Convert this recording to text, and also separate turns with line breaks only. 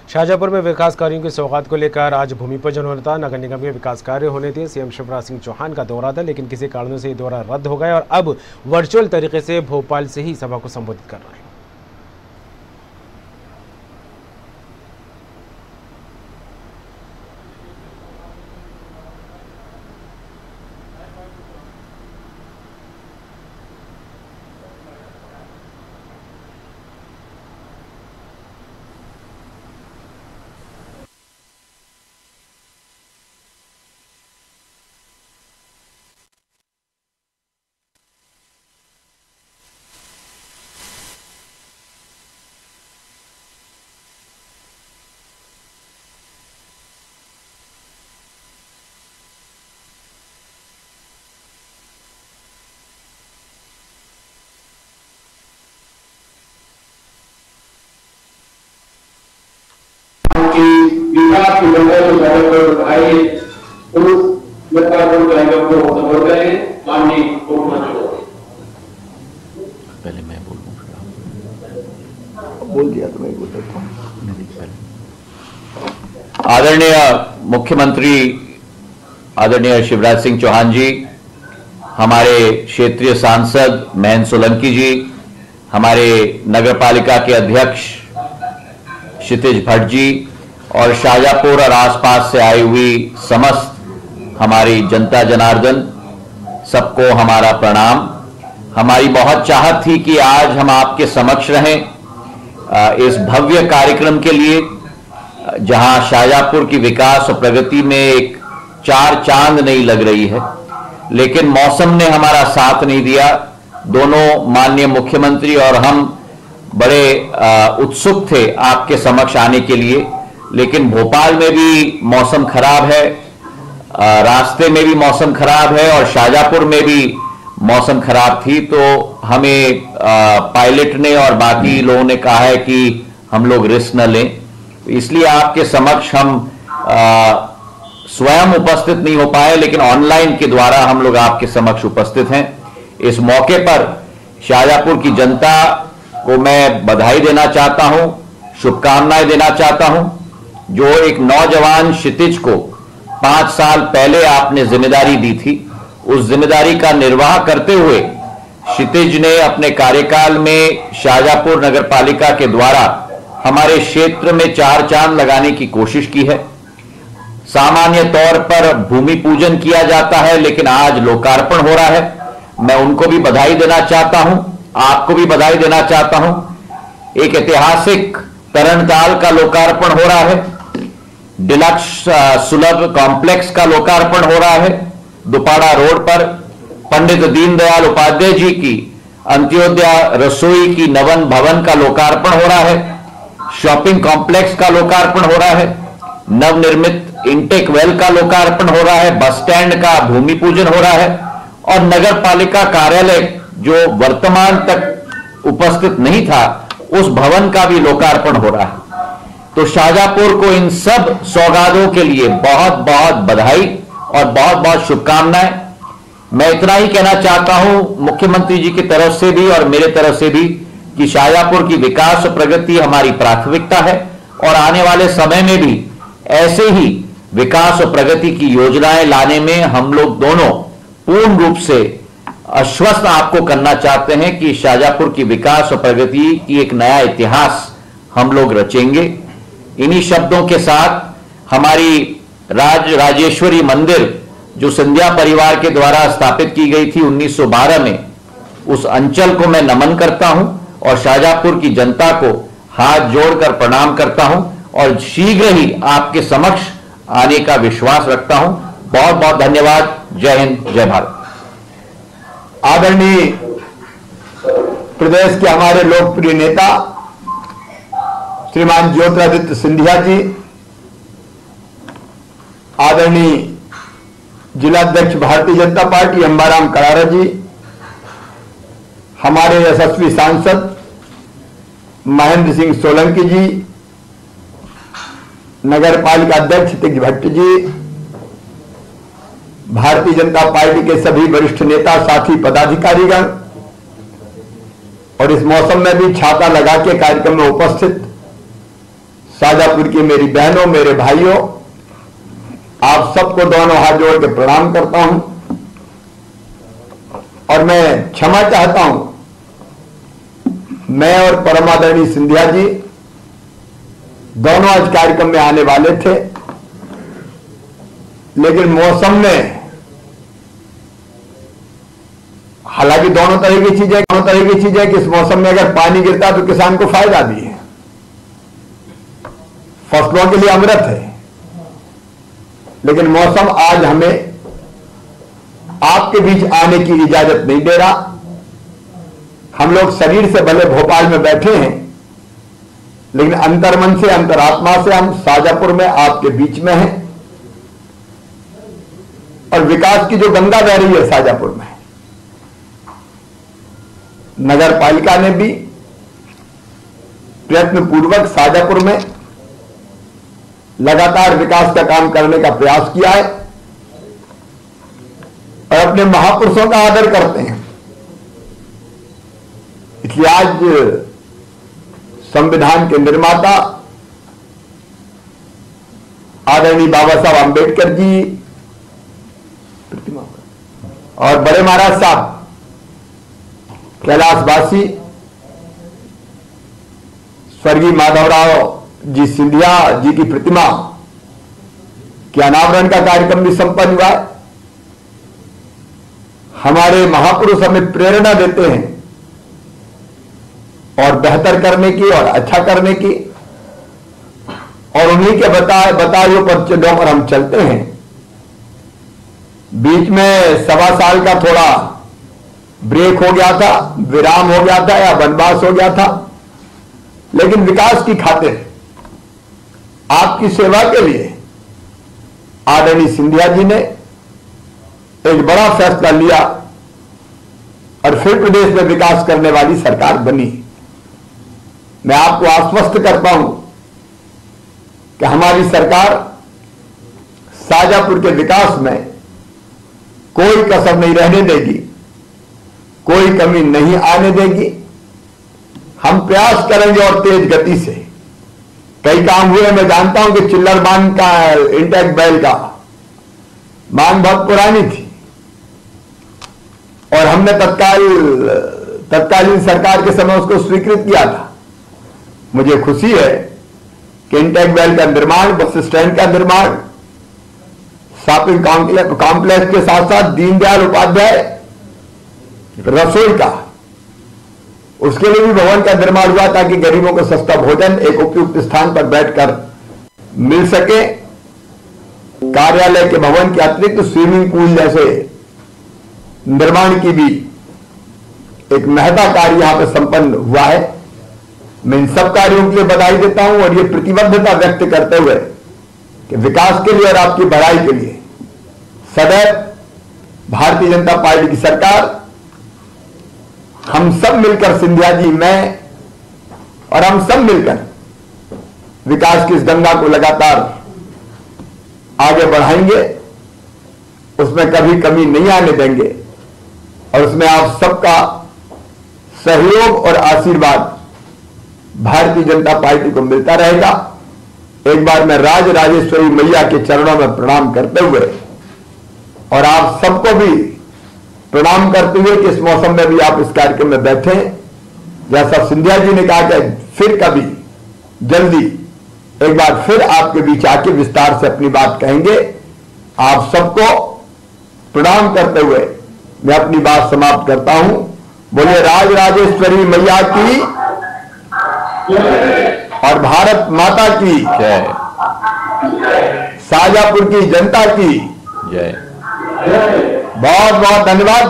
शाहजहाँपुर में विकास कार्यों की सौगात को लेकर आज भूमि पूजन होना था। नगर निगम के विकास कार्य होने थे। सीएम शिवराज सिंह चौहान का दौरा था, लेकिन किसी कारणों से ये दौरा रद्द हो गया और अब वर्चुअल तरीके से भोपाल से ही सभा को संबोधित कर रहे हैं।
विकास
पहले मैं बोलूं,
बोल दिया तो मैं बोल देता हूं।
आदरणीय मुख्यमंत्री आदरणीय शिवराज सिंह चौहान जी, हमारे क्षेत्रीय सांसद महेंद्र सोलंकी जी, हमारे नगर पालिका के अध्यक्ष क्षितिज भट्ट जी और शाहजहाँपुर और आसपास से आई हुई समस्त हमारी जनता जनार्दन, सबको हमारा प्रणाम। हमारी बहुत चाहत थी कि आज हम आपके समक्ष रहें इस भव्य कार्यक्रम के लिए, जहां शाहजहाँपुर की विकास और प्रगति में एक चार चांद नहीं लग रही है, लेकिन मौसम ने हमारा साथ नहीं दिया। दोनों माननीय मुख्यमंत्री और हम बड़े उत्सुक थे आपके समक्ष आने के लिए, लेकिन भोपाल में भी मौसम खराब है, रास्ते में भी मौसम खराब है और शाहजहाँपुर में भी मौसम खराब थी। तो हमें पायलट ने और बाकी लोगों ने कहा है कि हम लोग रिस्क न लें, इसलिए आपके समक्ष हम स्वयं उपस्थित नहीं हो पाए, लेकिन ऑनलाइन के द्वारा हम लोग आपके समक्ष उपस्थित हैं। इस मौके पर शाहजहाँपुर की जनता को मैं बधाई देना चाहता हूं, शुभकामनाएं देना चाहता हूं। जो एक नौजवान क्षितिज को 5 साल पहले आपने जिम्मेदारी दी थी, उस जिम्मेदारी का निर्वाह करते हुए क्षितिज ने अपने कार्यकाल में शाहजहाँपुर नगर पालिका के द्वारा हमारे क्षेत्र में चार चांद लगाने की कोशिश की है। सामान्य तौर पर भूमि पूजन किया जाता है, लेकिन आज लोकार्पण हो रहा है। मैं उनको भी बधाई देना चाहता हूं, आपको भी बधाई देना चाहता हूं। एक ऐतिहासिक तरणताल का लोकार्पण हो रहा है, डिलक्स सुलभ कॉम्प्लेक्स का लोकार्पण हो रहा है, दुपाड़ा रोड पर पंडित दीनदयाल उपाध्याय जी की अंत्योदय रसोई की नवन भवन का लोकार्पण हो रहा है, शॉपिंग कॉम्प्लेक्स का लोकार्पण हो रहा है, नवनिर्मित इंटेक वेल का लोकार्पण हो रहा है, बस स्टैंड का भूमि पूजन हो रहा है और नगर पालिका कार्यालय जो वर्तमान तक उपस्थित नहीं था, उस भवन का भी लोकार्पण हो रहा है। तो शाहजहाँपुर को इन सब सौगातों के लिए बहुत बहुत बधाई और बहुत बहुत शुभकामनाएं। मैं इतना ही कहना चाहता हूं मुख्यमंत्री जी की तरफ से भी और मेरे तरफ से भी कि शाहजहाँपुर की विकास और प्रगति हमारी प्राथमिकता है और आने वाले समय में भी ऐसे ही विकास और प्रगति की योजनाएं लाने में हम लोग दोनों पूर्ण रूप से आश्वस्त आपको करना चाहते हैं कि शाहजहाँपुर की विकास और प्रगति की एक नया इतिहास हम लोग रचेंगे। इन्हीं शब्दों के साथ हमारी राजेश्वरी मंदिर जो सिंधिया परिवार के द्वारा स्थापित की गई थी 1912 में, उस अंचल को मैं नमन करता हूं और शाहजहाँपुर की जनता को हाथ जोड़कर प्रणाम करता हूं और शीघ्र ही आपके समक्ष आने का विश्वास रखता हूं। बहुत बहुत धन्यवाद। जय हिंद, जय भारत।
आदरणीय प्रदेश के हमारे लोकप्रिय नेता श्रीमान ज्योतिरादित्य सिंधिया जी, आदरणीय जिलाध्यक्ष भारतीय जनता पार्टी अंबाराम करारा जी, हमारे यशस्वी सांसद महेंद्र सिंह सोलंकी जी, नगर पालिका अध्यक्ष क्षितिज भट्ट जी, भारतीय जनता पार्टी के सभी वरिष्ठ नेता साथी पदाधिकारीगण और इस मौसम में भी छाता लगा के कार्यक्रम में उपस्थित शाजापुर की मेरी बहनों, मेरे भाइयों, आप सबको दोनों हाथ जोड़ के प्रणाम करता हूं और मैं क्षमा चाहता हूं। मैं और परमादरणीय सिंधिया जी दोनों आज कार्यक्रम में आने वाले थे, लेकिन मौसम में, हालांकि दोनों तरह की चीजें कि इस मौसम में अगर पानी गिरता तो किसान को फायदा भी है, फसलों के लिए अमृत है, लेकिन मौसम आज हमें आपके बीच आने की इजाजत नहीं दे रहा। हम लोग शरीर से भले भोपाल में बैठे हैं, लेकिन अंतर्मन से, अंतरात्मा से हम शाजापुर में आपके बीच में हैं और विकास की जो गंगा बह रही है शाजापुर में, नगर पालिका ने भी प्रयत्न पूर्वक शाजापुर में लगातार विकास का काम करने का प्रयास किया है और अपने महापुरुषों का आदर करते हैं। इसलिए आज संविधान के निर्माता आदरणीय बाबा साहब आंबेडकर जी प्रतिमा और बड़े महाराज साहब कैलाशवासी स्वर्गीय माधवराव जी सिंधिया जी की प्रतिमा के अनावरण का कार्यक्रम भी संपन्न हुआ है। हमारे महापुरुष हमें प्रेरणा देते हैं और बेहतर करने की और अच्छा करने की, और उन्हीं के बताइयों पर चलों पर हम चलते हैं। बीच में 1.25 साल का थोड़ा ब्रेक हो गया था, विराम हो गया था या वनवास हो गया था, लेकिन विकास की खातिर आपकी सेवा के लिए आदरणीय सिंधिया जी ने एक बड़ा फैसला लिया और फिर प्रदेश में विकास करने वाली सरकार बनी। मैं आपको आश्वस्त करता हूं कि हमारी सरकार शाजापुर के विकास में कोई कसर नहीं रहने देगी, कोई कमी नहीं आने देगी। हम प्रयास करेंगे और तेज गति से। कई काम हुए, मैं जानता हूं कि चिल्लर बांध का, इंटेक बैल का बांध बहुत पुरानी थी और हमने तत्कालीन सरकार के समय उसको स्वीकृत किया था। मुझे खुशी है कि इंटेक बैल का निर्माण, बस स्टैंड का निर्माण, शॉपिंग कॉम्प्लेक्स के साथ साथ दीनदयाल उपाध्याय रसोई का, उसके लिए भी भवन का निर्माण हुआ ताकि गरीबों को सस्ता भोजन एक उपयुक्त स्थान पर बैठकर मिल सके। कार्यालय के भवन के अतिरिक्त स्विमिंग पूल जैसे निर्माण की भी एक महत्ता कार्य यहां पर संपन्न हुआ है। मैं इन सब कार्यों के लिए बधाई देता हूं और ये प्रतिबद्धता व्यक्त करते हुए कि विकास के लिए और आपकी बढ़ाई के लिए सदैव भारतीय जनता पार्टी की सरकार, हम सब मिलकर, सिंधिया जी, मैं और हम सब मिलकर विकास की इस गंगा को लगातार आगे बढ़ाएंगे, उसमें कभी कमी नहीं आने देंगे और उसमें आप सबका सहयोग और आशीर्वाद भारतीय जनता पार्टी को मिलता रहेगा। एक बार मैं राज राजेश्वरी मैया के चरणों में प्रणाम करते हुए और आप सबको भी प्रणाम करते हुए कि इस मौसम में भी आप इस कार्यक्रम में बैठे, जैसा सिंधिया जी ने कहा कि फिर कभी जल्दी एक बार फिर आपके बीच आके विस्तार से अपनी बात कहेंगे। आप सबको प्रणाम करते हुए मैं अपनी बात समाप्त करता हूं। बोले राज राजेश्वरी मैया की और भारत माता की जय, शाजापुर की जनता की जय। बहुत बहुत धन्यवाद।